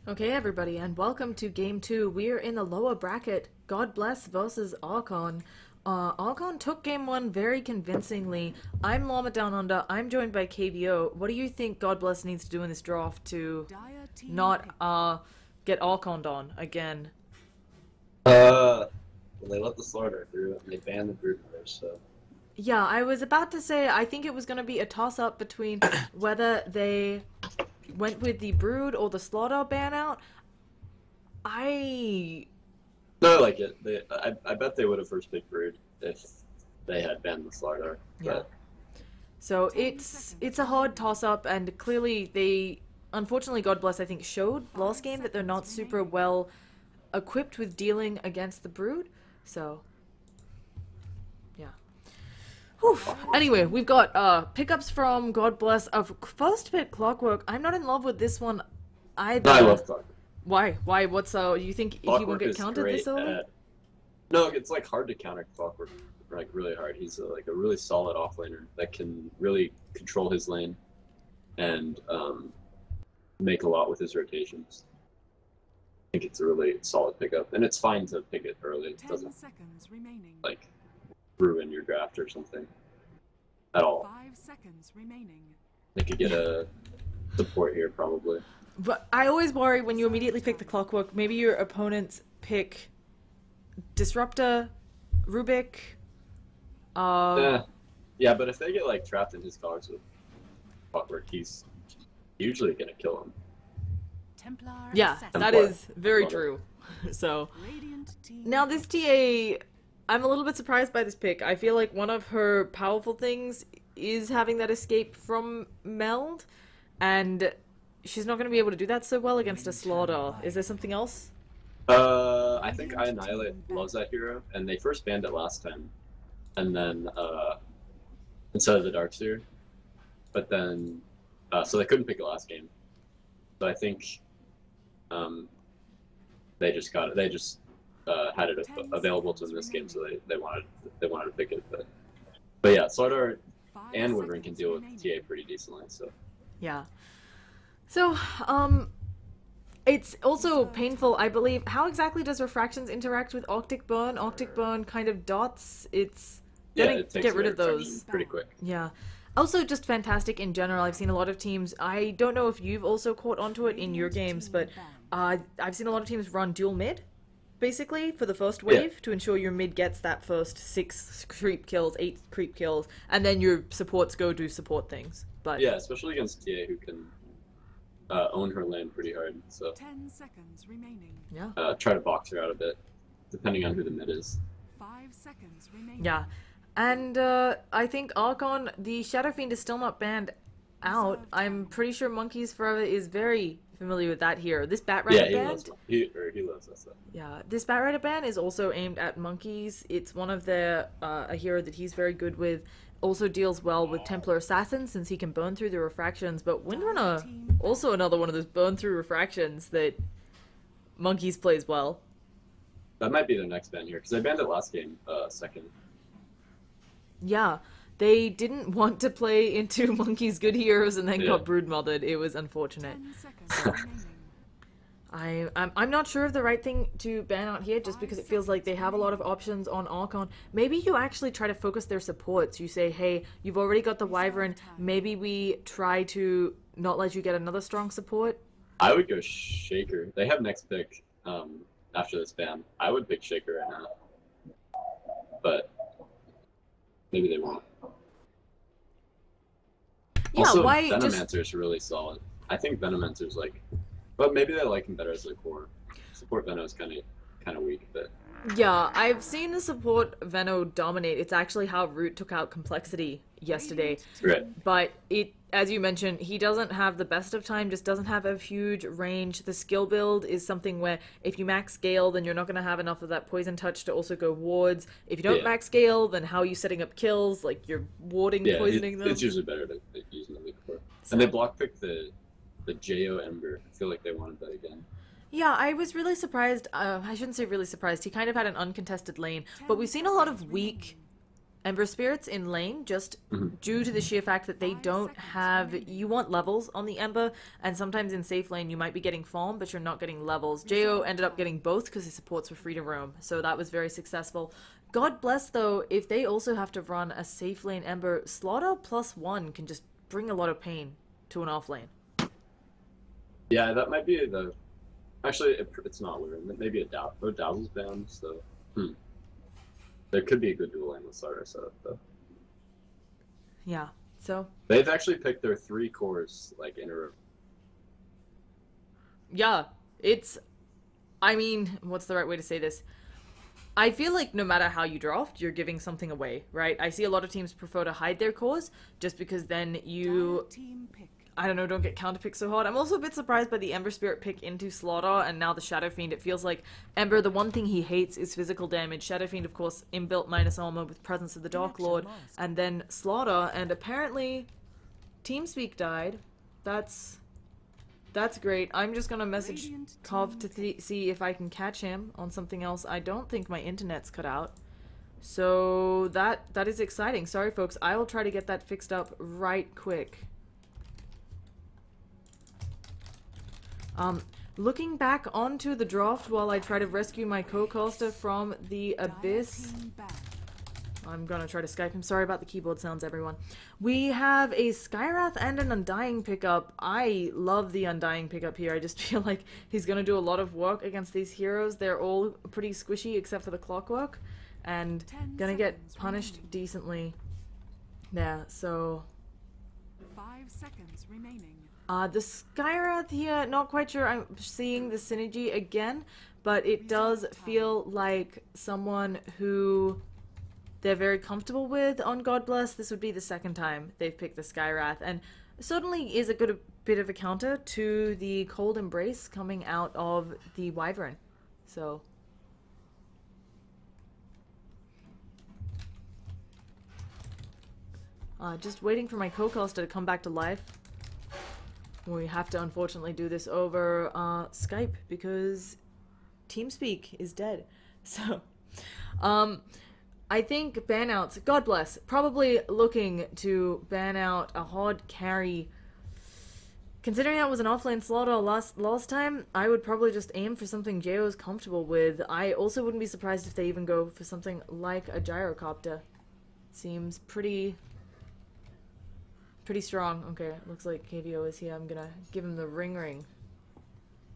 Okay, everybody, and welcome to Game 2. We're in the lower bracket, GodBless versus Archon. Archon took Game 1 very convincingly. I'm Llama Down Under. I'm joined by KVO. What do you think GodBless needs to do in this draft to not get Archoned on again? Well, they let the slaughter through, and they banned the brute first, so... Yeah, I was about to say, I think it was going to be a toss-up between whether they went with the Brood or the Slaughter ban out. No, I like it. I bet they would have first picked Brood if they had banned the Slaughter. Yeah. So it's a hard toss-up, and clearly they, unfortunately, GodBless, I think, showed last game that they're not super well equipped with dealing against the Brood, so... yeah. Whew. Anyway, we've got pickups from GodBless of first pick Clockwork. I'm not in love with this one either. No, I love Clockwork. Why? Why? What's you think Clockwork he won't get countered this early? No, it's like hard to counter Clockwork, like really hard. He's like a really solid offlaner that can really control his lane and make a lot with his rotations. I think it's a really solid pickup, and it's fine to pick it early. It doesn't like ruin your draft or something at all. 5 seconds remaining. They could get a support here probably. But I always worry when you immediately pick the Clockwork, maybe your opponents pick Disruptor, Rubik. Yeah, but if they get like trapped in his cards with Clockwork, he's usually gonna kill him. Templar Yeah, assassin. that is very true. So now this TA, I'm a little bit surprised by this pick. I feel like one of her powerful things is having that escape from Meld, and she's not going to be able to do that so well against a Slaughter. Is there something else? I think I Annihilate loves that hero, and they first banned it last time, and then instead of the Darkseer, but then so they couldn't pick it last game. So I think they just got it. They just had it available to them this game, so they wanted to pick it. But yeah, Slaughter and Wyvern can deal with TA pretty decently. So Yeah. So it's also painful, I believe. How exactly does Refractions interact with Arctic Burn? Arctic Burn kind of dots. It's gonna get rid of those pretty quick. Yeah. Also, just fantastic in general. I've seen a lot of teams. I don't know if you've also caught onto it in your games, but I've seen a lot of teams run dual mid, basically, for the first wave, to ensure your mid gets that first 6 creep kills, 8 creep kills, and then your supports go do support things. But yeah, especially against TA, who can own her lane pretty hard. So 10 seconds remaining. yeah, try to box her out a bit, depending on who the mid is. 5 seconds remaining. yeah. And I think Archon, the Shadow Fiend is still not banned out. I'm pretty sure Monkeys Forever is very familiar with that hero. This Bat Rider ban, He loves that stuff. yeah, this Bat Rider ban is also aimed at monkeys. It's one of their a hero that he's very good with. Also deals well with Templar Assassin since he can burn through the refractions. But Windrunner, also another one of those burn through refractions that Monkeys plays well. That might be their next ban here, because they banned it last game, second. Yeah, they didn't want to play into Monkey's good heroes and then got broodmothered. It was unfortunate. 10 seconds remaining. I'm not sure of the right thing to ban out here, just because it feels like they have a lot of options on Archon. Maybe you actually try to focus their supports. You say, hey, you've already got the Wyvern. Maybe we try to not let you get another strong support. I would go Shaker. They have next pick after this ban. I would pick Shaker right now. But maybe they won't. Yeah, also, why Venomancer is really solid. I think Venomancer's like... But maybe they like him better as their core. Support Veno is kind of weak, but... Yeah, I've seen the support Veno dominate. It's actually how Root took out Complexity yesterday. Right. But it, as you mentioned, he doesn't have the best of time, just doesn't have a huge range. The skill build is something where if you max scale, then you're not going to have enough of that poison touch to also go wards. If you don't max scale, then how are you setting up kills? Like, you're warding, poisoning them. It's usually better to use the weak core. And they block pick the Jo Ember. I feel like they wanted that again. Yeah, I was really surprised. I shouldn't say really surprised. He kind of had an uncontested lane, but we've seen a lot of weak Ember Spirits in lane, just due to the sheer fact that they don't have... You want levels on the Ember, and sometimes in safe lane you might be getting farm, but you're not getting levels. Jo ended up getting both because his supports were free to roam, so that was very successful. God bless, though, if they also have to run a safe lane Ember, Slaughter +1 can just bring a lot of pain to an off lane. Yeah, that might be the... Actually, it's not weird. Maybe a Dazzle's banned, so... There could be a good dual lane with Slaughter setup, though. Yeah, so... They've actually picked their 3 cores, like, in a row. Yeah, it's... I mean, what's the right way to say this? I feel like no matter how you draft, you're giving something away, right? I see a lot of teams prefer to hide their cores, just because then you... Team pick. I don't know, don't get counterpicked so hard. I'm also a bit surprised by the Ember Spirit pick into Slaughter and now the Shadow Fiend. It feels like Ember, the one thing he hates is physical damage. Shadow Fiend, of course, inbuilt minus armor with Presence of the Dark Lord. And then Slaughter, and apparently TeamSpeak died. That's great. I'm just gonna message Kov to see if I can catch him on something else. I don't think my internet's cut out. So that is exciting. Sorry, folks. I will try to get that fixed up right quick. Looking back onto the draft while I try to rescue my co-caster from the abyss. I'm gonna try to Skype him. Sorry about the keyboard sounds, everyone. We have a Skywrath and an Undying pickup. I love the Undying pickup here. I just feel like he's gonna do a lot of work against these heroes. They're all pretty squishy except for the Clockwork. And gonna get punished decently there, so... 5 seconds remaining. The Skywrath here, not quite sure I'm seeing the synergy again, but it does feel like someone who they're very comfortable with on GodBless. This would be the second time they've picked the Skywrath, and certainly is a good bit of a counter to the Cold Embrace coming out of the Wyvern. So... just waiting for my co-caster to come back to life. We have to unfortunately do this over Skype because TeamSpeak is dead. So, I think banouts, God bless, probably looking to ban out a hard carry. Considering that was an offlane Slaughter last time, I would probably just aim for something JO's comfortable with. I also wouldn't be surprised if they even go for something like a Gyrocopter. Seems pretty strong. Okay, looks like KVO is here. I'm gonna give him the ring.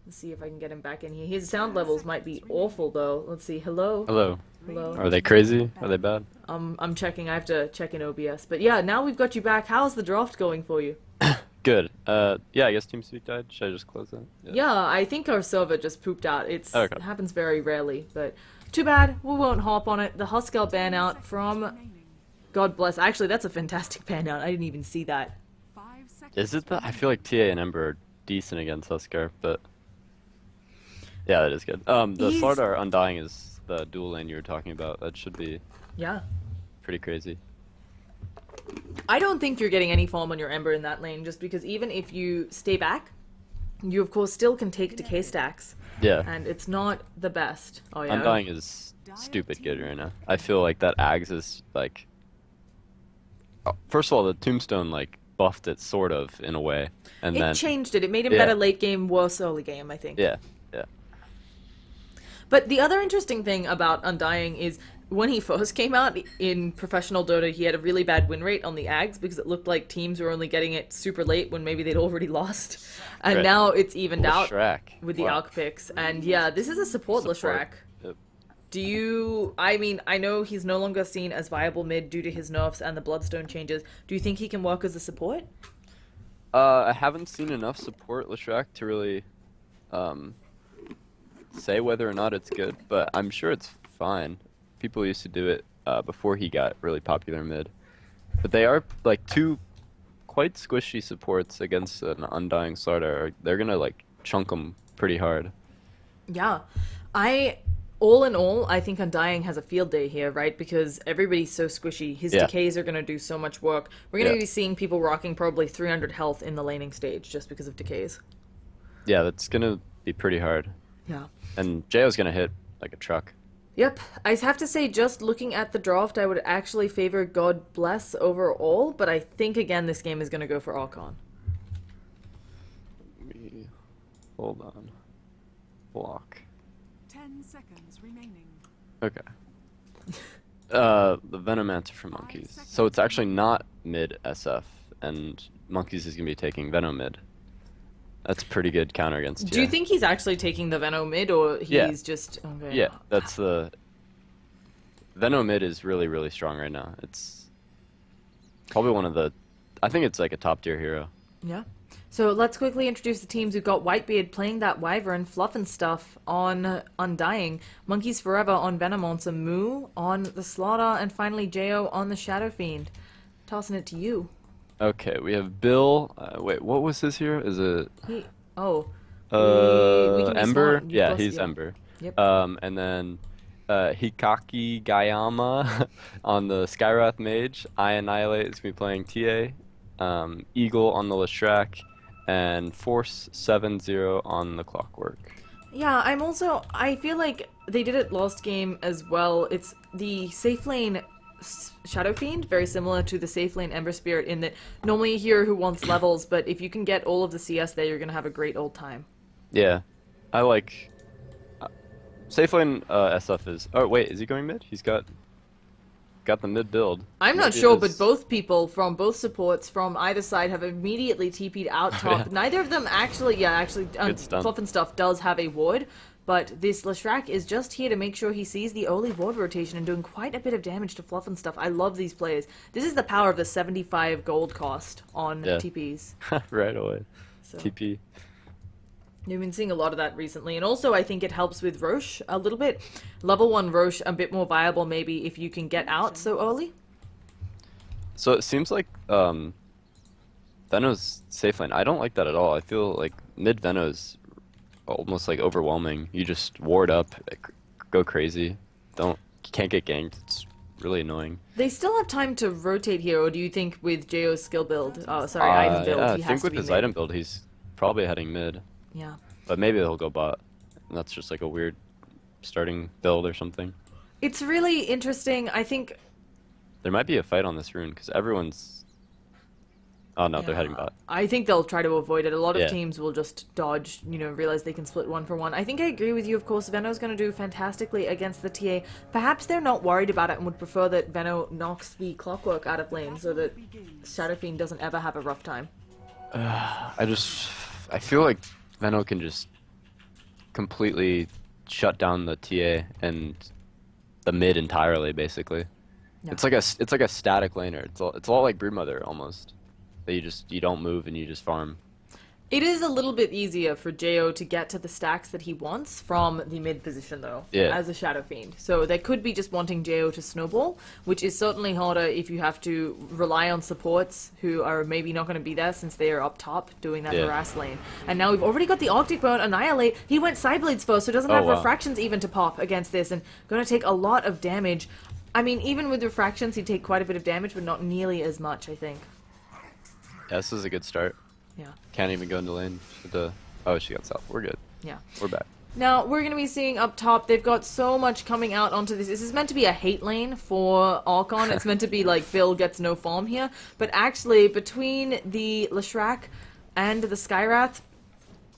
Let's see if I can get him back in here. His sound levels might be awful though. Let's see. Hello? Hello. Hello? Are they crazy? Are they bad? I'm checking. I have to check in OBS. But yeah, now we've got you back. How's the draft going for you? Good. Yeah, I guess TeamSpeak died. Should I just close that? Yeah, I think our server just pooped out. It Okay. happens very rarely, but too bad. We won't hop on it. The Huskell ban out from God bless. Actually, that's a fantastic ban out. I didn't even see that. 5 seconds. Is it the? I feel like TA and Ember are decent against Huskar, but yeah, that is good. The He's- Slardar Undying is the dual lane you were talking about. That should be Yeah. pretty crazy. I don't think you're getting any farm on your Ember in that lane, just because even if you stay back, you of course still can take decay stacks, Yeah, and it's not the best. Oh yeah. Undying is stupid good right now. I feel like that Ags is like. First of all, the Tombstone like buffed it sort of in a way, and It then changed it. It made him Yeah. better late game, worse early game, I think. yeah. But the other interesting thing about Undying is when he first came out in professional Dota, he had a really bad win rate on the Ags because it looked like teams were only getting it super late when maybe they'd already lost. And Right. now it's evened out Leshrac. with the Wow. Alc picks. And yeah, this is a support Leshrac. Yep. Do you... I mean, I know he's no longer seen as viable mid due to his nerfs and the Bloodstone changes. Do you think he can work as a support? I haven't seen enough support Leshrac to really say whether or not it's good, but I'm sure it's fine. People used to do it before he got really popular mid. But they are like two quite squishy supports against an Undying Slardar. They're gonna like chunk them pretty hard. Yeah. All in all, I think Undying has a field day here, right? Because everybody's so squishy. His Yeah. decays are going to do so much work. We're going to Yeah. be seeing people rocking probably 300 health in the laning stage just because of decays. Yeah, that's gonna be pretty hard. Yeah. And JO's gonna hit like a truck. Yep, I have to say, just looking at the draft, I would actually favor GodBless overall, but I think again this game is going to go for Archon. Hold on. Block. 10 seconds remaining. Okay. The Venomancer for Monkeys. So it's actually not mid SF, and Monkeys is going to be taking Venom mid. That's a pretty good counter against TA. Do you think he's actually taking the Venom mid, or he's just... Okay. Yeah, that's the... Venom mid is really, really strong right now. It's probably one of the... I think it's like a top tier hero. Yeah. So let's quickly introduce the teams. We've got Whitebeard playing that Wyvern, Fluff and Stuff on Undying, Monkeys Forever on Venomancer, Moo on the Slaughter, and finally Jo on the Shadow Fiend. Tossing it to you. Okay, we have Bill. Wait, what was his hero? Is it... We can be Ember? smart. Yeah, Plus, he's Ember. Yep. And then Hikaki Gayama on the Skyrath Mage. I Annihilate is going to be playing TA. Eagle on the Leshrac. And Force 7-0 on the Clockwork. Yeah, I feel like they did it last game as well. It's the safe lane Shadow Fiend, very similar to the safe lane Ember Spirit in that normally a hero who wants levels, but if you can get all of the CS there, you're going to have a great old time. Yeah, I like... safe lane SF is... Oh, wait, is he going mid? He's got the mid build. I'm not sure, but both people from both supports from either side have immediately TP'd out top. Yeah. Neither of them actually, Fluff and Stuff does have a ward, but this Leshrac is just here to make sure he sees the early ward rotation and doing quite a bit of damage to Fluff and Stuff. I love these players. This is the power of the 75 gold cost on TPs. Right away. So. TP. We've been seeing a lot of that recently, and also I think it helps with Roche a little bit. Level 1 Roche a bit more viable maybe if you can get out so early. So it seems like Veno's safe lane. I don't like that at all. I feel like mid Veno's almost like overwhelming. You just ward up, go crazy. Can't get ganked. It's really annoying. They still have time to rotate here, or do you think with Jo's skill build, item build, yeah, he I has think to with be his mid? item build, he's probably heading mid. Yeah. But maybe he'll go bot. And that's just like a weird starting build or something. It's really interesting. I think... There might be a fight on this rune, because everyone's... Oh no, they're heading bot. I think they'll try to avoid it. A lot of Yeah. teams will just dodge, realize they can split 1 for 1. I think I agree with you, of course. Veno's going to do fantastically against the TA. Perhaps they're not worried about it and would prefer that Veno knocks the Clockwork out of lane so that Shadow Fiend doesn't ever have a rough time. I feel like Veno can just completely shut down the TA and the mid entirely, basically. Yeah. It's like a static laner. It's all like Broodmother almost. That you don't move and you just farm. It is a little bit easier for Jo to get to the stacks that he wants from the mid position, though, as a Shadow Fiend. So they could be just wanting Jo to snowball, which is certainly harder if you have to rely on supports who are maybe not going to be there since they are up top doing that harass lane. And now we've already got the Arctic Burn Annihilate. He went Sideblades first, so doesn't have refractions even to pop against this, and going to take a lot of damage. I mean, even with refractions, he'd take quite a bit of damage, but not nearly as much, I think. Yeah, this is a good start. Yeah. Can't even go into lane. Oh, she got south. We're good. Yeah. We're back. Now, we're going to be seeing up top, they've got so much coming out onto this. This is meant to be a hate lane for Archon. It's meant to be like, Bill gets no farm here. But actually, between the Leshrac and the Skyrath,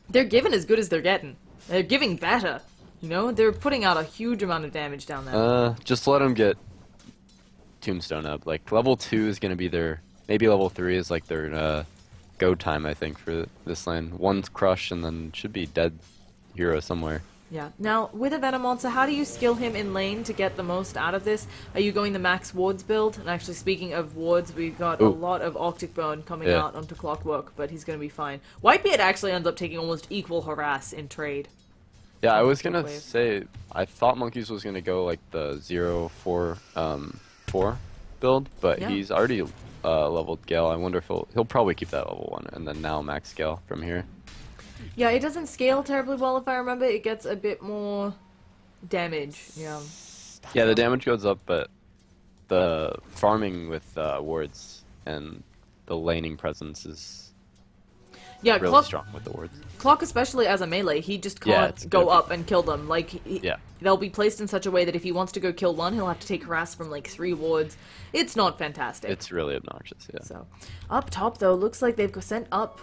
they're giving as good as they're getting. They're giving better. They're putting out a huge amount of damage down there. Just let them get Tombstone up. Like, level 2 is going to be their... Maybe level 3 is like their go time, I think, for this lane. 1's Crush, and then should be dead hero somewhere. Yeah. Now, with a Venomancer, how do you skill him in lane to get the most out of this? Are you going the max wards build? And actually, speaking of wards, we've got a lot of Arctic Burn coming out onto Clockwork, but he's going to be fine. Whitebeard actually ends up taking almost equal harass in trade. Yeah, I was going to say, I thought Monkeys was going to go like the 0-4-4 build, but he's already... leveled Gale. I wonder if he'll probably keep that level 1 and then now max Gale from here. Yeah, it doesn't scale terribly well if I remember. It gets a bit more damage. Yeah, the damage goes up, but the farming with wards and the laning presence is Yeah, really Clock, strong with the wards. Clock especially as a melee, he just Yeah, can't it's go good. up and kill them. Like, Yeah. they'll be placed in such a way that if he wants to go kill one, he'll have to take harass from like 3 wards. It's not fantastic. It's really obnoxious, yeah. So, up top though, looks like they've sent up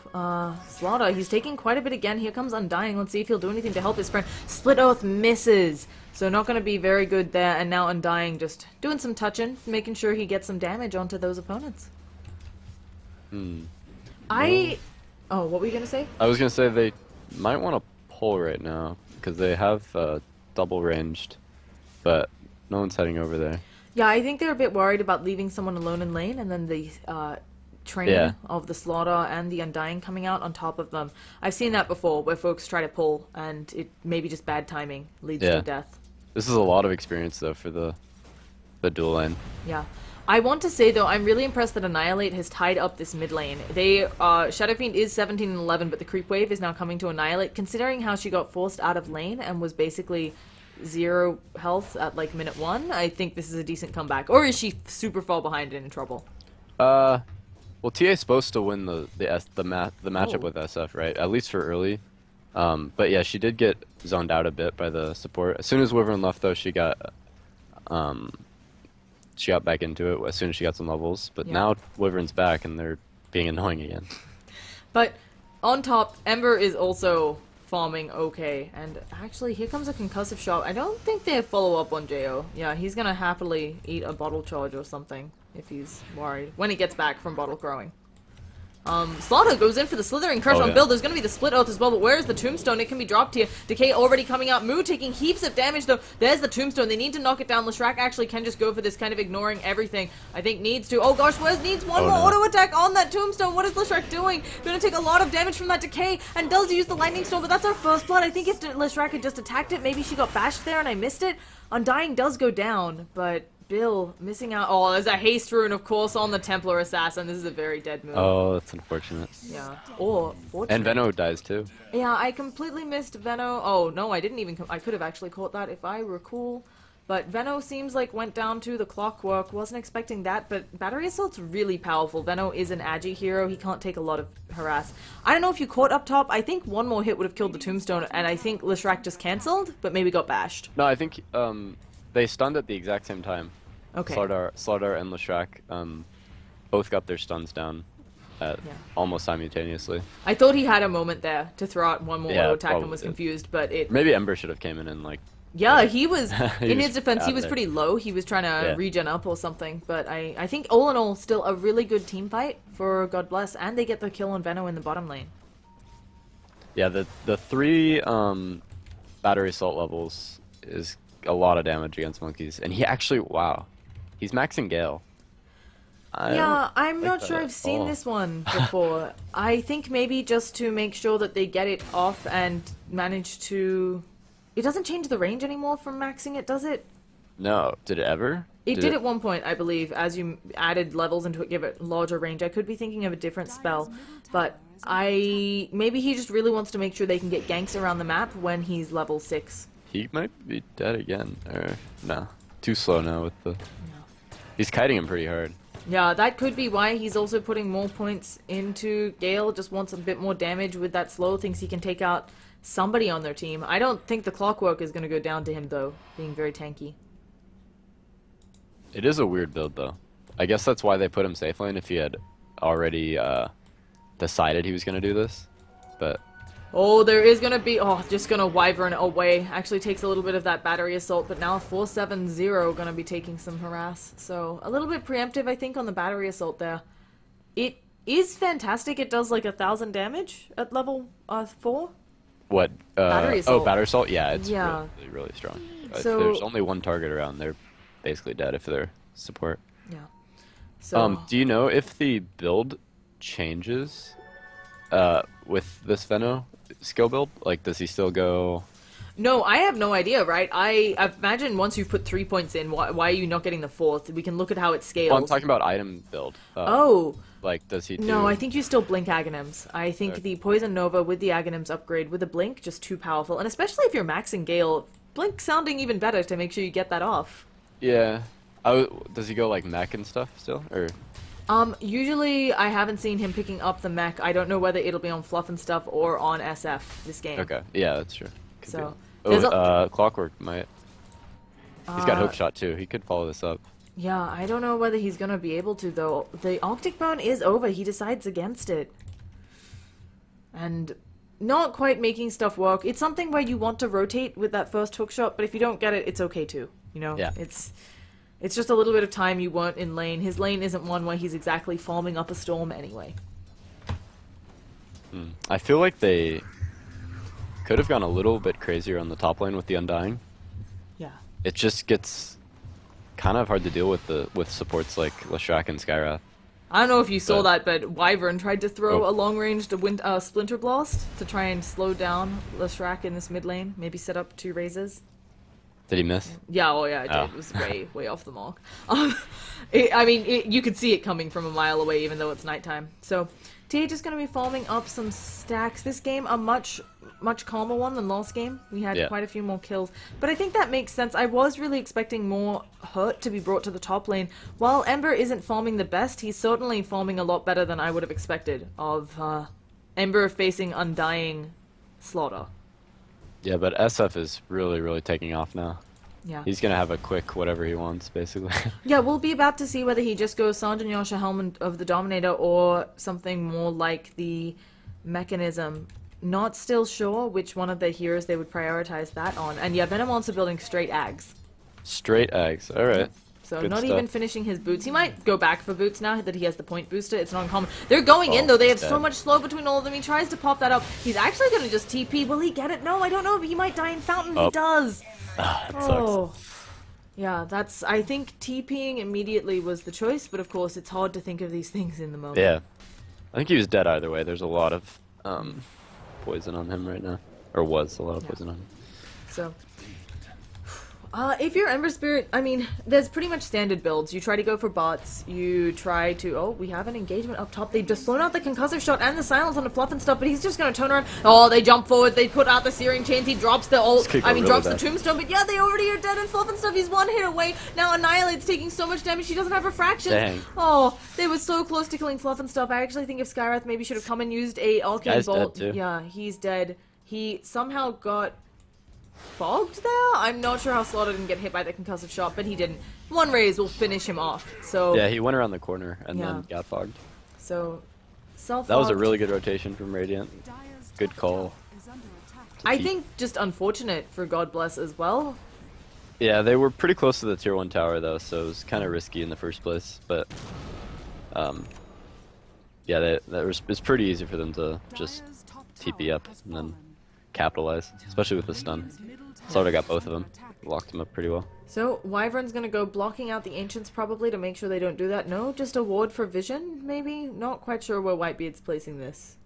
Slaughter. He's taking quite a bit again. Here comes Undying. Let's see if he'll do anything to help his friend. Split Oath misses. So not going to be very good there. And now Undying just doing some touching, making sure he gets some damage onto those opponents. Oh, what were you going to say? I was going to say they might want to pull right now, because they have double ranged, but no one's heading over there. Yeah, I think they're a bit worried about leaving someone alone in lane, and then the train of the Slaughter and the Undying coming out on top of them. I've seen that before, where folks try to pull, and it maybe just bad timing leads to death. This is a lot of experience, though, for the dual lane. Yeah. I want to say, though, I'm really impressed that Annihilate has tied up this mid lane. Shadow Fiend is 17 and 11, but the creep wave is now coming to Annihilate, considering how she got forced out of lane and was basically 0 health at, like, minute 1. I think this is a decent comeback. Or is she super far behind and in trouble? Well, TA's supposed to win the matchup with SF, right? At least for early. But yeah, she did get zoned out a bit by the support. As soon as Wyvern left, though, she got back into it as soon as she got some levels. But now Wyvern's back, and they're being annoying again. But on top, Ember is also farming okay. And actually, here comes a concussive shot. I don't think they have follow-up on Jo. Yeah, he's going to happily eat a bottle charge or something if he's worried when he gets back from bottle growing. Slaughter goes in for the Slithering Crush on Bill. There's going to be the Split Oath as well, but where's the Tombstone? It can be dropped here. Decay already coming out. Moo taking heaps of damage, though. There's the Tombstone. They need to knock it down. Leshrac actually can just go for this, kind of ignoring everything. I think needs to. Oh gosh, Wes needs one more auto attack on that Tombstone. What is Leshrac doing? Going to take a lot of damage from that Decay, and does use the Lightning Storm, but that's our first blood. I think if Leshrac had just attacked it, maybe she got bashed there and I missed it. Undying does go down, but Bill missing out. Oh, there's a haste rune, of course, on the Templar Assassin. This is a very dead move. Oh, that's unfortunate. Yeah. Or fortunate. And Venno dies too. Yeah, I completely missed Venno. Oh, no, I didn't even... I could have actually caught that if I were cool. But Venno seems like went down to the clockwork. Wasn't expecting that, but Battery Assault's really powerful. Venno is an agi hero. He can't take a lot of harass. I don't know if you caught up top. I think one more hit would have killed the Tombstone, and I think Leshrac just cancelled, but maybe got bashed. No, I think they stunned at the exact same time. Okay. Slaughter and Leshrac both got their stuns down at almost simultaneously. I thought he had a moment there to throw out one more auto attack and was probably. confused, but it... Maybe Ember should have came in and like... Yeah, he was... He in was his defense, he out was there. pretty low. He was trying to regen up or something, but I think all in all, still a really good team fight for GodBless, and they get the kill on Venno in the bottom lane. Yeah, the 3 battery assault levels is a lot of damage against monkeys, and he actually, wow, he's maxing Gale. Yeah, I'm not sure I've seen this one before. I think maybe just to make sure that they get it off and manage to... It doesn't change the range anymore from maxing it, does it? No, did it ever? It did at one point, I believe, as you added levels into it, give it larger range. I could be thinking of a different spell, but maybe he just really wants to make sure they can get ganks around the map when he's level 6. He might be dead again, or no, too slow now with the... He's kiting him pretty hard. Yeah, that could be why he's also putting more points into Gale. Just wants a bit more damage with that slow. Thinks he can take out somebody on their team. I don't think the clockwork is going to go down to him, though, being very tanky. It is a weird build, though. I guess that's why they put him safe lane, if he had already decided he was going to do this. But... Oh, there is going to be... Oh, just going to Wyvern away. Actually takes a little bit of that battery assault, but now 4-7-0 going to be taking some harass. So, a little bit preemptive, I think, on the battery assault there. It is fantastic. It does like 1,000 damage at level 4. What? Battery assault. Oh, battery assault? Yeah, it's Yeah. really, really strong. So- If there's only one target around, they're basically dead if they're support. Yeah. So... Do you know if the build changes with this Venno skill build? Like, does he still go... No, I have no idea, right? I imagine once you've put 3 points in, why are you not getting the 4th? We can look at how it scales. Well, I'm talking about item build. Oh. Like, does he do... No, I think you still blink Aghanims. I think the Poison Nova with the Aghanims upgrade with the blink, just too powerful. And especially if you're maxing Gale, blink sounding even better to make sure you get that off. Yeah. Does he go, like, mech and stuff still? Or... Usually I haven't seen him picking up the mech. I don't know whether it'll be on Fluff and Stuff or on SF this game. Okay, yeah, that's true. Could So, be. there's Oh, Clockwork might. He's got Uh, Hookshot too. He could follow this up. Yeah, I don't know whether he's gonna be able to, though. The Arctic Bone is over. He decides against it. And not quite making stuff work. It's something where you want to rotate with that first hookshot, but if you don't get it, it's okay too. You know? Yeah. It's just a little bit of time you weren't in lane. His lane isn't one where he's exactly farming up a storm anyway. I feel like they could have gone a little bit crazier on the top lane with the Undying. Yeah. It just gets kind of hard to deal with supports like Leshrac and Skyrath. I don't know if you saw But- that, but Wyvern tried to throw Oh. a long-ranged Splinter Blast to try and slow down Leshrac in this mid lane. Maybe set up 2 raises. Did he miss? Yeah, oh yeah, it did. Oh. It was way off the mark. You could see it coming from a mile away, even though it's nighttime. So, TH is going to be farming up some stacks. This game, a much calmer one than last game. We had Yeah. quite a few more kills. But I think that makes sense. I was really expecting more hurt to be brought to the top lane. While Ember isn't farming the best, he's certainly farming a lot better than I would have expected of Ember facing Undying Slaughter. Yeah, but SF is really taking off now. Yeah. He's gonna have a quick whatever he wants, basically. Yeah, we'll be about to see whether he just goes Sanjin Yasha Helm of the Dominator or something more like the Mechanism. Not still sure which one of their heroes they would prioritize that on. And yeah, Venom wants to building straight Ags. Straight Ags. All right. So Good not stuff. even finishing his boots. He might go back for boots now that he has the point booster. It's not uncommon. They're going in Oh, though. They have he's so dead. much slow between all of them. He tries to pop that up. He's actually going to just TP. Will he get it? No, I don't know. But he might die in Fountain. He Oh. does. That sucks. Oh. Yeah, I think TPing immediately was the choice, but of course it's hard to think of these things in the moment. Yeah. I think he was dead either way. There's a lot of poison on him right now. Or was a lot of poison on him. So, if you're Ember Spirit, I mean, there's pretty much standard builds. You try to go for bots, you try to, oh, we have an engagement up top. They've just thrown out the concussive shot and the silence on the Fluff and stuff, but he's just gonna turn around. Oh, they jump forward, they put out the Searing Chains, he drops the ult, This could go really drops the bad. Tombstone, but yeah, they already are dead and Fluff and stuff, he's 1 hit away. Now Annihilate's taking so much damage, she doesn't have refractions. Dang. Oh, they were so close to killing Fluff and stuff. I actually think if Skyrath maybe should have come and used a Arcane Guy's Bolt. dead, too. Yeah, he's dead. He somehow got fogged there? I'm not sure how Slaughter didn't get hit by the concussive shot, but he didn't. 1 raise will finish him off. So Yeah, he went around the corner and Yeah. then got fogged. So self. That was a really good rotation from Radiant. Dire's Good top call. tower is under attack. I keep- think just unfortunate for GodBless as well. Yeah, they were pretty close to the tier 1 tower though, so it was kind of risky in the first place. But yeah, it's pretty easy for them to just Dire's top TP tower up has and then fallen. capitalize, especially with the stun. Radiant's middle tower Slaughter got is both of under them, attack. locked him up pretty well. So Wyvern's gonna go blocking out the Ancients probably to make sure they don't do that. No, just a ward for vision, maybe? Not quite sure where Whitebeard's placing this.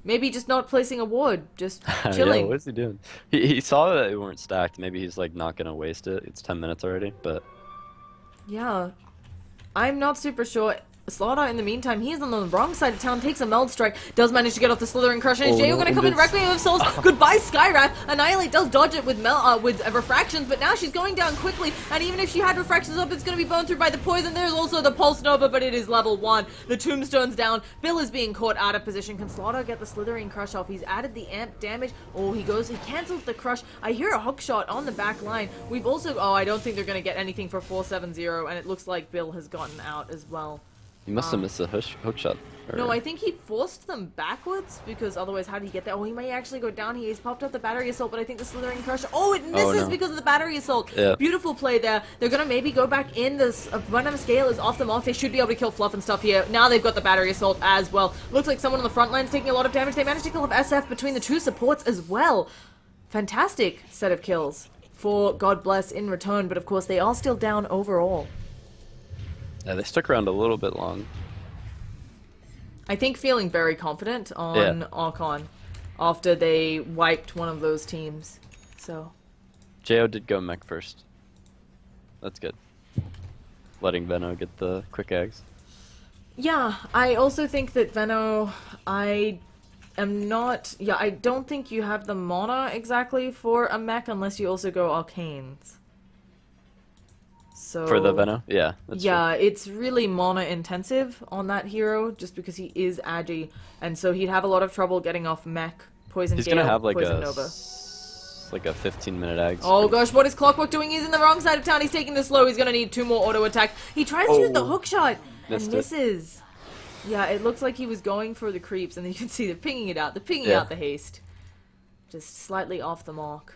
Maybe just not placing a ward, just Yeah, chilling. what is he doing? He saw that they weren't stacked. Maybe he's like not gonna waste it. It's 10 minutes already, but Yeah. I'm not super sure. Slaughter, in the meantime, he is on the wrong side of town, takes a Meld Strike, does manage to get off the Slithering Crush, and Oh, Jayo no, gonna come in, Invis. Requiem of Souls, goodbye Skyrath, Annihilate does dodge it with Refractions, but now she's going down quickly, and even if she had Refractions up, it's gonna be burned through by the poison. There's also the Pulse Nova, but it is level 1. The Tombstone's down, Bill is being caught out of position. Can Slaughter get the Slithering Crush off? He's added the amp damage. Oh, he cancels the Crush. I hear a hook shot on the back line. We've also, I don't think they're gonna get anything for 470, and it looks like Bill has gotten out as well. he must have missed a hook shot. No, I think he forced them backwards, because otherwise how did he get there? Oh, he may actually go down. He's popped up the Battery Assault, but I think the Slithering Crush... Oh, it misses no. because of the Battery Assault. Yeah. Beautiful play there. They're going to maybe go back in. This Venom Scale is off them off. They should be able to kill Fluff and stuff here. Now they've got the Battery Assault as well. Looks like someone on the front line's taking a lot of damage. They managed to kill off SF between the 2 supports as well. Fantastic set of kills for GodBless in return, but of course they are still down overall. Yeah, they stuck around a little bit long. I think feeling very confident on Yeah. Archon after they wiped one of those teams. So, Jo did go mech first. That's good. Letting Veno get the quick eggs. yeah, I also think that Veno, I don't think you have the mana exactly for a mech unless you also go Arcanes. So For the Venom? Yeah. That's yeah, it's really mana intensive on that hero, just because he is agi, and so he'd have a lot of trouble getting off mech, poison He's gale, gonna have like poison a nova. like a 15-minute ag. Oh gosh, what is Clockwork doing? He's in the wrong side of town. He's taking this slow. He's gonna need 2 more auto attack. He tries to use the hook shot and Missed it. misses. Yeah, it looks like he was going for the creeps, and then you can see they're pinging it out. They're pinging Yeah. out the haste, just slightly off the mark.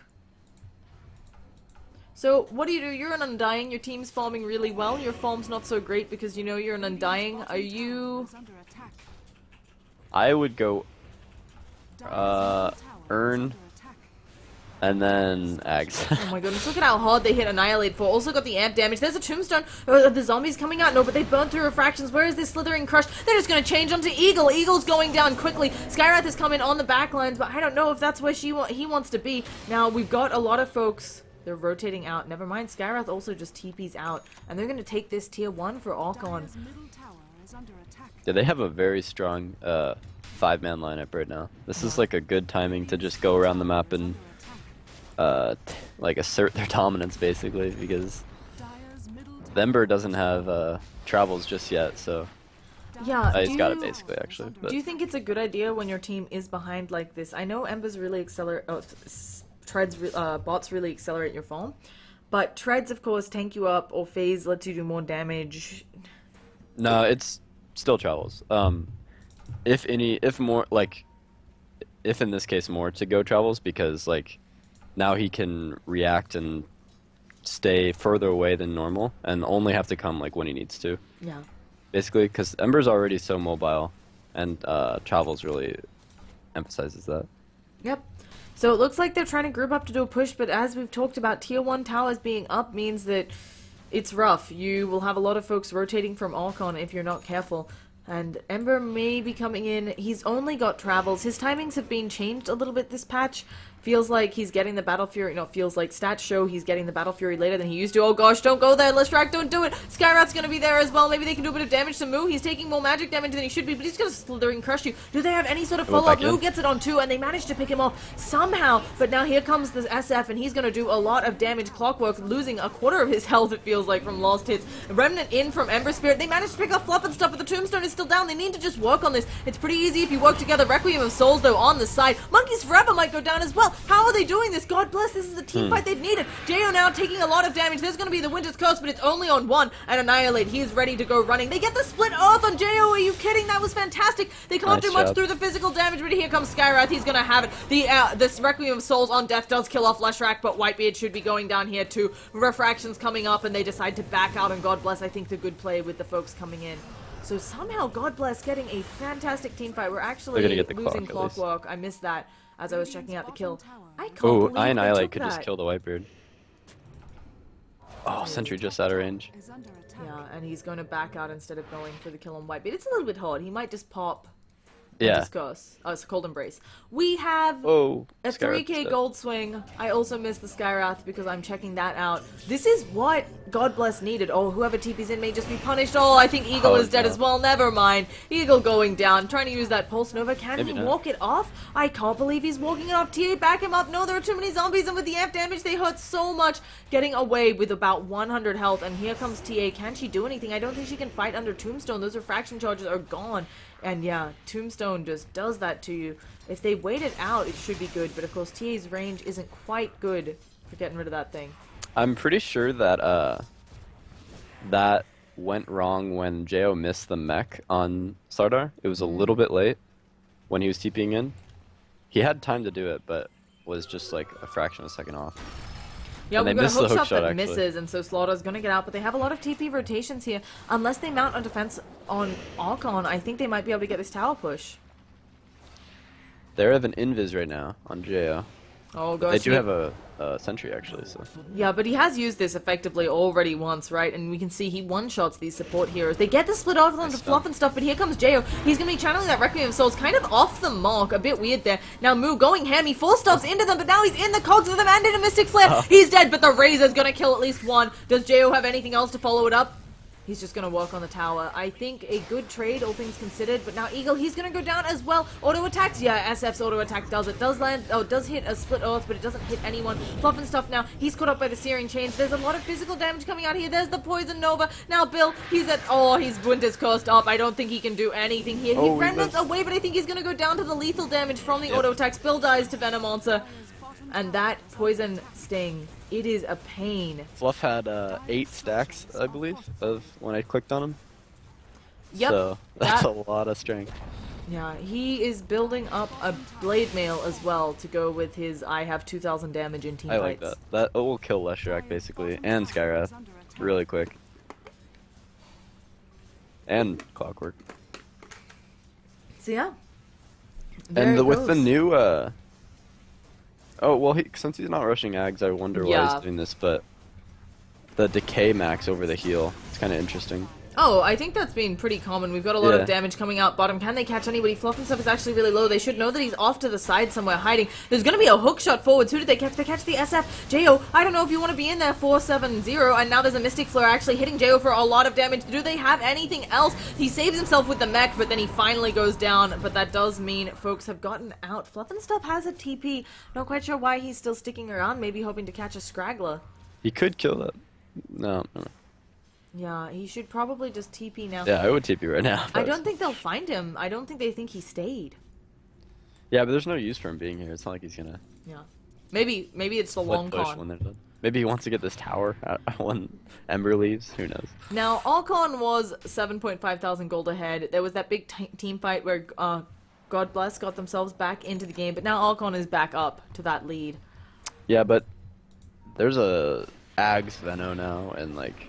So, what do? You're an Undying, your team's farming really well, your farm's not so great because you know you're an Undying. Are you... Is under attack. I would go Dire's middle tower is Earn under attack. and then Ags. Oh my goodness, look at how hard they hit Annihilate for. Also got the amp damage. There's a tombstone. The zombies coming out. No, but they burned through refractions. Where is this slithering crush? They're just going to change onto Eagle. Eagle's going down quickly. Skyrath is coming on the backlines, but I don't know if that's where he wants to be. Now, we've got a lot of folks... They're rotating out. Never mind, Skyrath also just TP's out. And they're going to take this tier 1 for Archon. Dire's middle tower is under attack. Yeah, they have a very strong 5-man lineup right now. This is like a good timing to just go around the map and like assert their dominance basically, because Dire's middle tower Ember doesn't have travels just yet, so Yeah, he's do got it you- basically actually. But Do you think it's a good idea when your team is behind like this? I know Ember's really accelerate... bots really accelerate your farm. But treads, of course, tank you up, or phase lets you do more damage. no, it's still travels. If in this case more to go travels, because like now he can react and stay further away than normal and only have to come like when he needs to. Yeah. Basically, because Ember's already so mobile, and travels really emphasizes that. Yep. So it looks like they're trying to group up to do a push, but as we've talked about, tier 1 towers being up means that it's rough. You will have a lot of folks rotating from Archon if you're not careful. And Ember may be coming in. He's only got travels. His timings have been changed a little bit this patch. Feels like he's getting the Battle Fury. No, feels like stats show he's getting the Battle Fury later than he used to. Oh gosh, don't go there, Lestrak, don't do it. Skyrath's gonna be there as well. Maybe they can do a bit of damage to Moo. He's taking more magic damage than he should be, but he's gonna slithering crush you. Do they have any sort of Go follow-up? back in. Moo gets it on 2, and they manage to pick him off somehow. But now here comes the SF, and he's gonna do a lot of damage. Clockwork losing a quarter of his health, it feels like, from lost hits. Remnant in from Ember Spirit. They managed to pick off Fluff and stuff, but the Tombstone is still down. They need to just work on this. It's pretty easy if you work together. Requiem of Souls, though, on the side. Monkeys Forever might go down as well. How are they doing this? God bless, this is the team fight they've needed. Jo now taking a lot of damage. There's going to be the Winter's Curse, but it's only on 1. And Annihilate, he is ready to go running. They get the split earth on Jo. Are you kidding? That was fantastic. They can't Nice do much job. through the physical damage, but here comes Skyrath. He's going to have it. This Requiem of Souls on Death does kill off Leshrac, but Whitebeard should be going down here too. Refractions coming up, and they decide to back out, and God bless, I think, the good play with the folks coming in. So somehow, God bless, getting a fantastic team fight. We're actually They're gonna get the losing clock, at least. Clockwork. I missed that as I was checking out the kill. I can't Oh, believe they Annihilate took could that. just kill the Whitebeard. Oh, Sentry just out of range. is under attack. Yeah, and he's going to back out instead of going for the kill on Whitebeard. It's a little bit hard. He might just pop. Yeah. Discuss. Oh, it's a Cold Embrace. We have Oh, a Skyrath's 3k dead. gold swing. I also missed the Skyrath because I'm checking that out. This is what God bless needed. Oh, whoever TP's in may just be punished. Oh, I think Eagle Oh, is dead no. as well. Never mind. Eagle going down. Trying to use that Pulse Nova. Can Maybe he not. walk it off? I can't believe he's walking it off. TA, back him up. No, there are too many zombies, and with the amp damage, they hurt so much. Getting away with about 100 health, and here comes TA. Can she do anything? I don't think she can fight under Tombstone. Those refraction charges are gone. And yeah, Tombstone just does that to you. If they wait it out, it should be good. But of course, TA's range isn't quite good for getting rid of that thing. I'm pretty sure that that went wrong when Jo missed the mech on Sardar. It was a little bit late when he was TPing in. He had time to do it, but was just like a fraction of a second off. Yeah, And we've they got a missed the hook hook shot shot, that actually. misses, and so Slaughter's going to get out. But they have a lot of TP rotations here. Unless they mount a defense on Archon, I think they might be able to get this tower push. They have an invis right now on Jo. Oh gosh. They do he- have a sentry actually, so Yeah, but he has used this effectively already once, right? And we can see he one-shots these support heroes. They get the split off them to Nice Fluff stuff. and stuff, but here comes Jo. He's going to be channeling that Requiem of Souls kind of off the mark. A bit weird there. Now Moo going ham. He full stops into them, but now he's in the cogs of them and in a Mystic Flare. He's dead, but the Razor's going to kill at least one. Does Jo have anything else to follow it up? He's just going to work on the tower. I think a good trade, all things considered. But now Eagle, he's going to go down as well. Auto attacks. Yeah, SF's auto attack does it. Does land. Oh, it does hit a split earth, but it doesn't hit anyone. Fluff and stuff now. He's caught up by the searing chains. There's a lot of physical damage coming out here. There's the poison nova. Now Bill, he's at. Oh, he's Winter's cursed up. I don't think he can do anything here. He remnants away, but I think he's going to go down to the lethal damage from the auto attacks. Bill dies to Venom Monster. And that poison sting. It is a pain. Fluff had 8 stacks, I believe, of when I clicked on him. Yep. So that's a lot of strength. Yeah, he is building up a blade mail as well to go with his I have 2,000 damage in team I fights. like that. That will kill Leshrac basically, and Skywrath really quick. And Clockwork. So yeah. And with the new oh well, since he's not rushing Ags, I wonder why he's doing this. But the decay max over the heal, it's kind of interesting. Oh, I think that's been pretty common. We've got a lot of damage coming out bottom. Can they catch anybody? Fluff and stuff is actually really low. They should know that he's off to the side somewhere hiding. There's going to be a hook shot forwards. Who did they catch? They catch the SF. Jo, I don't know if you want to be in there. 470. And now there's a Mystic Flare actually hitting Jo for a lot of damage. Do they have anything else? He saves himself with the mech, but then he finally goes down. But that does mean folks have gotten out. Fluff and stuff has a TP. Not quite sure why he's still sticking around. Maybe hoping to catch a Scraggler. He could kill that. No. Yeah, he should probably just TP now. Yeah, I would TP right now. I don't think they'll find him. I don't think they think he stayed. Yeah, but there's no use for him being here. It's not like he's gonna. Yeah. Maybe it's the long con. When they're done. Maybe he wants to get this tower when Ember leaves. Who knows? Now, Archon was 7.5 thousand gold ahead. There was that big team fight where GodBless got themselves back into the game, but now Archon is back up to that lead. Yeah, but there's a Ags Veno now, and like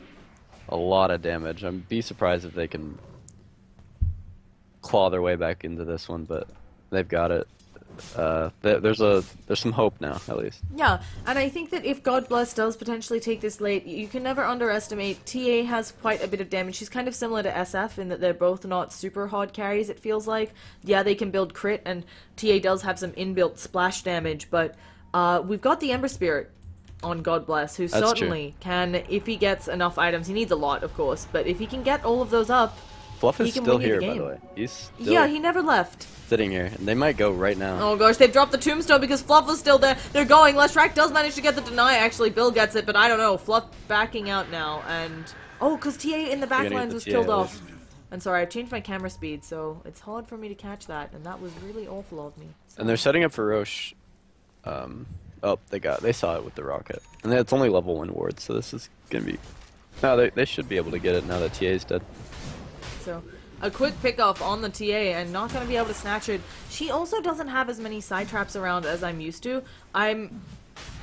a lot of damage. I'd be surprised if they can claw their way back into this one, but they've got it. There's some hope now, at least. Yeah, and I think that if GodBless does potentially take this late, you can never underestimate. TA has quite a bit of damage. She's kind of similar to SF in that they're both not super hard carries, it feels like. Yeah, they can build crit, and TA does have some inbuilt splash damage, but we've got the Ember Spirit on GodBless, who certainly can, if he gets enough items. He needs a lot, of course, but if he can get all of those up, Fluff is he can still win you here, the game. by the way. He's still yeah, he never left. Sitting here, and they might go right now. Oh gosh, they've dropped the tombstone because Fluff was still there. They're going. Leshrac does manage to get the deny. Actually, Bill gets it, but I don't know. Fluff backing out now, and oh, because TA in the backlines was killed off. And sorry, I've changed my camera speed, so it's hard for me to catch that, and that was really awful of me. So. And they're setting up for Roche. Oh, they saw it with the rocket, and it's only level 1 ward, so this is gonna be. No, they should be able to get it now that TA's dead. So. A quick pick-off on the TA and not going to be able to snatch it. She also doesn't have as many side traps around as I'm used to. I'm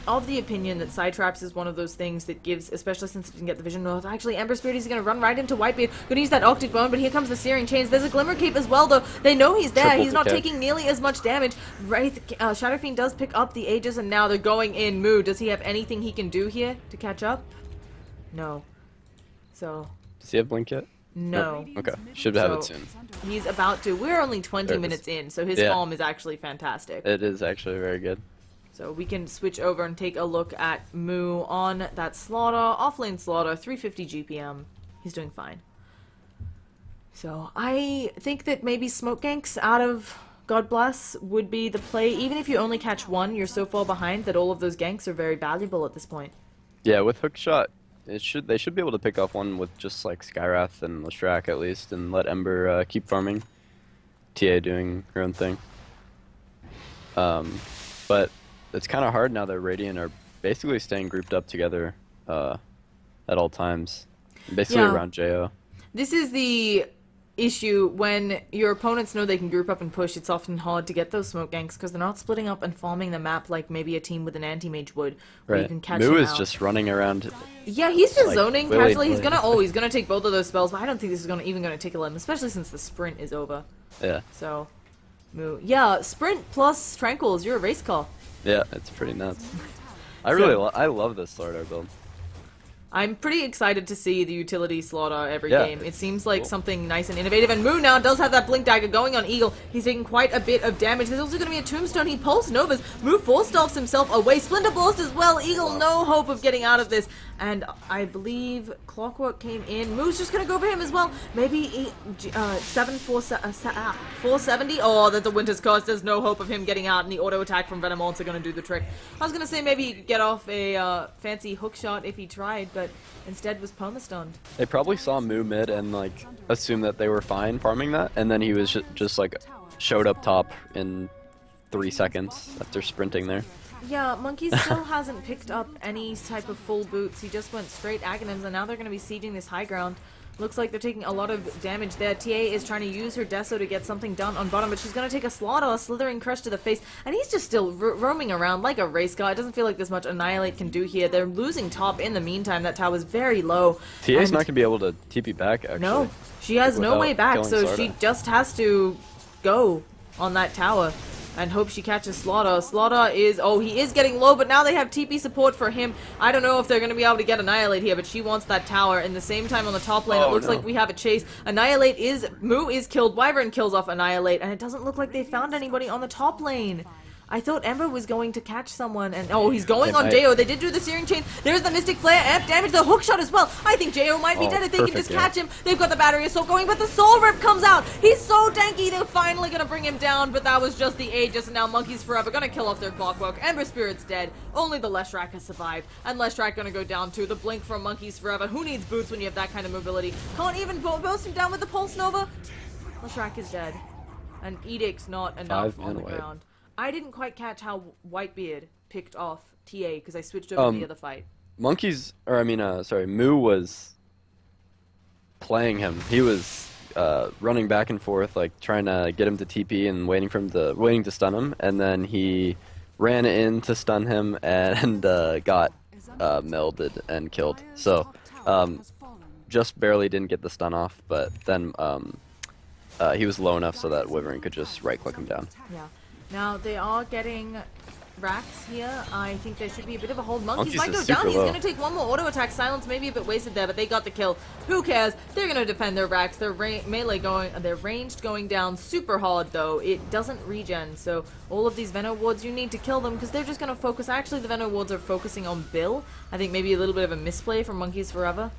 of the opinion that side traps is one of those things that gives, especially since it didn't get the vision north. Actually, Ember Spirit is going to run right into Whitebeard. Going to use that Octic Bone, but here comes the Searing Chains. There's a Glimmer Cape as well, though. They know he's there. He's not taking nearly as much damage. Shadow Fiend does pick up the Aegis, and now they're going in. Moo, does he have anything he can do here to catch up? No. So. Does he have Blink yet? No. Oh, okay. Should have it soon. He's about to. We're only 20 minutes in, so his farm is actually fantastic. It is actually very good. So we can switch over and take a look at Moo on that slaughter. Offlane slaughter, 350 GPM. He's doing fine. So I think that maybe smoke ganks out of GodBless would be the play. Even if you only catch one, you're so far behind that all of those ganks are very valuable at this point. Yeah, with Hookshot, they should be able to pick off one with just like Skywrath and Leshrac at least, and let Ember keep farming. TA doing her own thing. But it's kind of hard now that Radiant are basically staying grouped up together at all times, basically around JO. This is the issue when your opponents know they can group up and push. It's often hard to get those smoke ganks because they're not splitting up and farming the map like maybe a team with an anti-mage would, where you can catch Moo him is out. Just running around. Yeah, he's just like, zoning casually. He's gonna take both of those spells, but I don't think this is even gonna tickle him, especially since the sprint is over. Yeah. So, Moo. Yeah, sprint plus tranquils. You're a race car. Yeah, it's pretty nuts. I love this Slardar build. I'm pretty excited to see the utility slaughter every Yeah, game. It seems like cool. something nice and innovative. And Moo now does have that Blink Dagger going on Eagle. He's taking quite a bit of damage. There's also going to be a Tombstone. He pulse Novas. Moo force-staffs himself away. Splinter Blast as well. Eagle, no hope of getting out of this. And I believe Clockwork came in. Moo's just going to go for him as well. Maybe 470. Oh, that's a Winter's Curse. There's no hope of him getting out. And the auto attack from Venom are going to do the trick. I was going to say maybe he could get off a fancy hook shot if he tried, but instead was perma-stunned. They probably saw Moo mid and like assumed that they were fine farming that, and then he was just like showed up top in 3 seconds after sprinting there. Yeah, Monkey still hasn't picked up any type of full boots. He just went straight Aghanims, and now they're going to be sieging this high ground. Looks like they're taking a lot of damage there. TA is trying to use her Deso to get something done on bottom, but she's going to take a slaughter, a slithering crush to the face, and he's just still roaming around like a race car. It doesn't feel like there's much Annihilate can do here. They're losing top in the meantime. That tower's very low. TA's not going to be able to TP back, actually. No, she has no way back, so she just has to go on that tower and hope she catches Slaughter. Slaughter is... Oh, he is getting low, but now they have TP support for him. I don't know if they're going to be able to get Annihilate here, but she wants that tower. In the same time on the top lane, it looks like we have a chase. Annihilate is... Moo is killed. Wyvern kills off Annihilate, and it doesn't look like they found anybody on the top lane. I thought Ember was going to catch someone, and oh, he's going on Jo. They did do the Searing Chain. There's the Mystic Flare, amp damage, the hook shot as well. I think Jo might be dead if they can just catch him. They've got the Battery Assault going, but the Soul Rip comes out. He's so tanky, they're finally going to bring him down, but that was just the Aegis, and now Monkeys Forever going to kill off their Clockwork. Ember Spirit's dead. Only the Leshrac has survived, and Leshrac going to go down too. The Blink from Monkeys Forever. Who needs boots when you have that kind of mobility? Can't even burst him down with the Pulse Nova. Leshrac is dead, and Edict's not enough on the ground. I didn't quite catch how Whitebeard picked off TA because I switched over to the other fight. Moo was playing him. He was running back and forth, like trying to get him to TP and waiting to stun him, and then he ran in to stun him and got melded and killed. So just barely didn't get the stun off, but then he was low enough so that Wyvern could just right-click him down. Yeah. Now, they are getting racks here. I think there should be a bit of a hold. Monkeys might go down. He's going to take one more auto attack. Silence maybe a bit wasted there, but they got the kill. Who cares? They're going to defend their racks. Their their ranged going down super hard, though. It doesn't regen, so all of these Venom wards, you need to kill them because they're just going to focus. Actually, the Venom wards are focusing on Bill. I think maybe a little bit of a misplay from Monkeys Forever.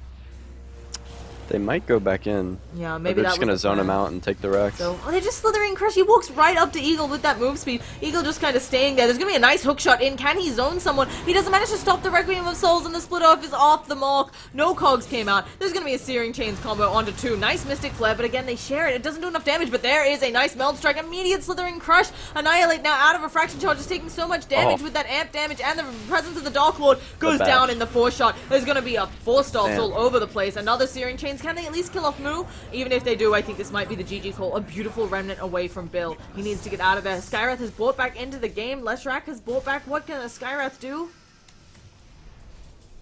They might go back in. Yeah, maybe they're just gonna zone him out and take the Rex. So, they're just slithering crush. He walks right up to Eagle with that move speed. Eagle just kind of staying there. There's gonna be a nice hook shot in. Can he zone someone? He doesn't manage to stop the Requiem of Souls, and the split off is off the mark. No cogs came out. There's gonna be a Searing Chains combo onto 2. Nice Mystic Flare, but again, they share it. It doesn't do enough damage, but there is a nice Meld Strike. Immediate slithering crush. Annihilate now out of Refraction Charge, just taking so much damage with that amp damage, and the presence of the Dark Lord goes down in the 4-shot. There's gonna be a 4-stalks all over the place. Another Searing Chains. Can they at least kill off Moo? Even if they do, I think this might be the GG call. A beautiful remnant away from Bill. He needs to get out of there. Skywrath has brought back into the game. Leshrac has brought back. What can a Skywrath do?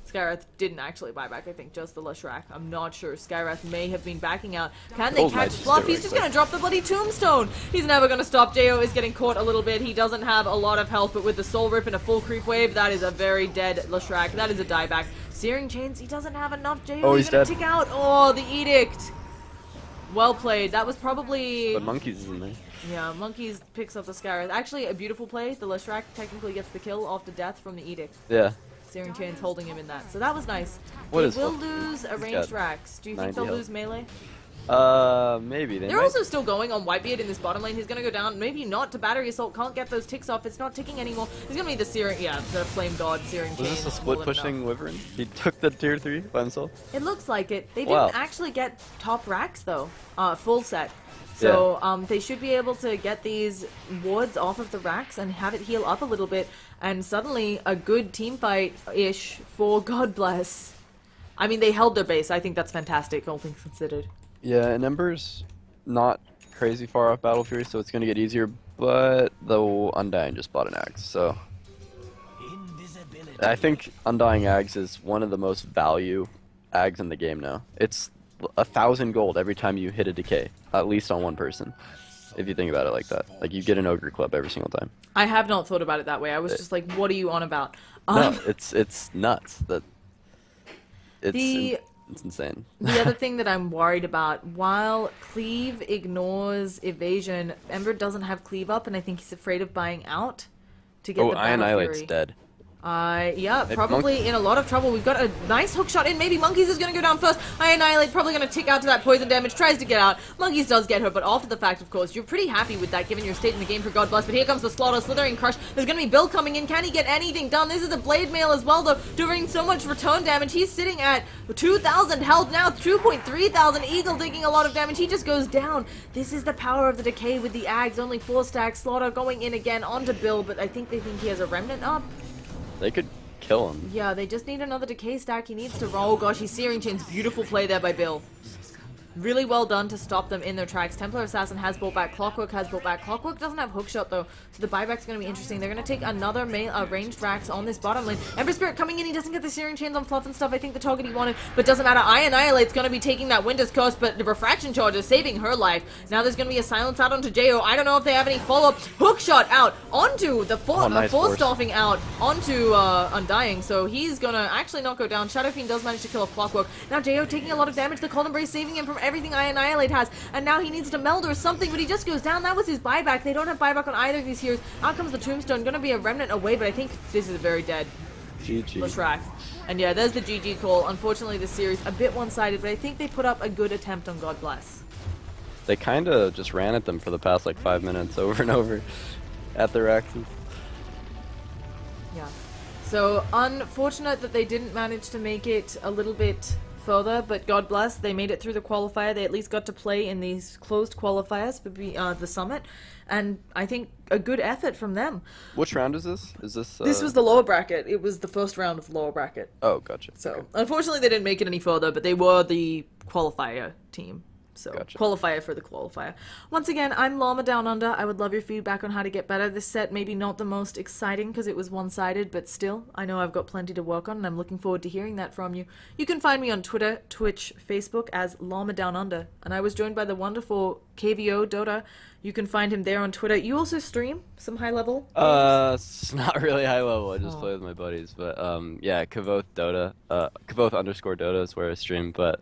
Skywrath didn't actually buy back, I think, just the Leshrac. I'm not sure. Skywrath may have been backing out. Can they catch Fluff? He's just going to drop the bloody Tombstone. He's never going to stop. Jo is getting caught a little bit. He doesn't have a lot of health, but with the Soul Rip and a full creep wave, that is a very dead Leshrac. That is a dieback. Searing Chains, he doesn't have enough. Jo is going to tick out. Oh, the Edict. Well played. That was probably... But Monkeys is in there. Yeah, Monkeys picks up the Skywrath. Actually, a beautiful play. The Leshrac technically gets the kill after death from the Edict. Yeah. Searing Chains holding him in that. So that was nice. They will lose a ranged Rax. Do you think they'll lose melee? Maybe. They're also still going on Whitebeard in this bottom lane. He's going to go down. Maybe not to Battery Assault. Can't get those ticks off. It's not ticking anymore. He's going to be the Searing... Yeah, the Flame God Searing Chains. Was this a split-pushing Wyvern? He took the tier 3 by himself? It looks like it. They didn't actually get top racks, though. Full set. So they should be able to get these wards off of the racks and have it heal up a little bit. And suddenly, a good team fight-ish for GodBless. I mean, they held their base. I think that's fantastic, all things considered. Yeah, and Ember's not crazy far off Battle Fury, so it's going to get easier. But the Undying just bought an Axe, so... I think Undying Ags is one of the most value Ags in the game now. It's 1,000 gold every time you hit a decay, at least on one person. If you think about it like that. Like, you get an Ogre Club every single time. I have not thought about it that way. I was just like, what are you on about? No, it's nuts. It's insane. The other thing that I'm worried about, while Cleave ignores evasion, Ember doesn't have Cleave up, and I think he's afraid of buying out to get the Battle Annihilate's Fury. dead. Yeah, probably in a lot of trouble. We've got a nice hook shot in. Maybe Monkeys is going to go down first. Annihilate probably going to tick out to that poison damage. Tries to get out. Monkeys does get her, but after the fact, of course, you're pretty happy with that given your state in the game for GodBless. But here comes the Slaughter, Slithering Crush. There's going to be Bill coming in. Can he get anything done? This is a Blade Mail as well, though, doing so much return damage. He's sitting at 2,000 health now. 2.3 thousand. Eagle taking a lot of damage. He just goes down. This is the power of the Decay with the Ags. Only 4 stacks. Slaughter going in again onto Bill, but I think they think he has a Remnant up. They could kill him. Yeah, they just need another Decay stack. He needs to roll. Gosh, he's Searing Chains. Beautiful play there by Bill. Really well done to stop them in their tracks. Templar Assassin has brought back. Clockwork has brought back. Clockwork doesn't have hookshot though, so the buyback's going to be interesting. They're going to take another ranged Rax on this bottom lane. Ember Spirit coming in. He doesn't get the Searing Chains on Fluff and stuff. I think the target he wanted, but doesn't matter. Annihilate's going to be taking that Winter's Curse, but the Refraction Charge is saving her life. Now there's going to be a Silence out onto Jo. I don't know if they have any follow-up. Hookshot out onto the Force Staffing out onto Undying, so he's going to actually not go down. Shadow Fiend does manage to kill a Clockwork. Now Jo taking a lot of damage. The Cold Embrace saving him from everything Annihilate has, and now he needs to meld or something, but he just goes down. That was his buyback. They don't have buyback on either of these heroes. Out comes the Tombstone. Gonna be a Remnant away, but I think this is very dead. GG. Leshrac. And yeah, there's the GG call. Unfortunately, this series a bit one-sided, but I think they put up a good attempt on GodBless. They kind of just ran at them for the past like 5 minutes over and over at their axes. Yeah. So unfortunate that they didn't manage to make it a little bit further, but GodBless, they made it through the qualifier. They at least got to play in these closed qualifiers for the summit, and I think a good effort from them. Which round is this? Is this? This was the lower bracket. It was the first round of the lower bracket. Oh, gotcha. So okay. unfortunately, they didn't make it any further, but they were the qualifier team. So, gotcha. Qualifier for the qualifier. Once again, I'm Llama Down Under. I would love your feedback on how to get better. This set maybe not the most exciting because it was one-sided, but still, I know I've got plenty to work on, and I'm looking forward to hearing that from you. You can find me on Twitter, Twitch, Facebook as Llama Down Under, and I was joined by the wonderful KVO Dota. You can find him there on Twitter. You also stream some high-level games? It's not really high level. I just play with my buddies, but yeah, Kavoth Dota, Kavoth_Dota is where I stream, but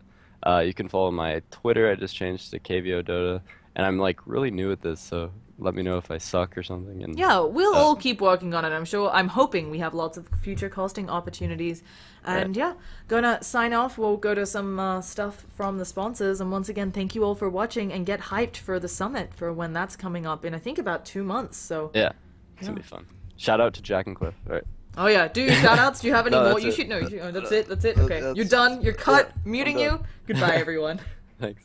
you can follow my Twitter. I just changed to KVO Dota, and I'm like really new at this, so let me know if I suck or something. And yeah, we'll all keep working on it. I'm hoping we have lots of future casting opportunities. And yeah, gonna sign off. We'll go to some stuff from the sponsors. And once again, thank you all for watching, and get hyped for the summit for when that's coming up in I think about 2 months. So yeah, it's gonna be fun. Shout out to Jack and Cliff. All right. Oh yeah, do shout outs. Do you have any No, more? You should know. That's it. That's it. Okay, you're done. You're cut. Muting you. Goodbye, everyone. Thanks.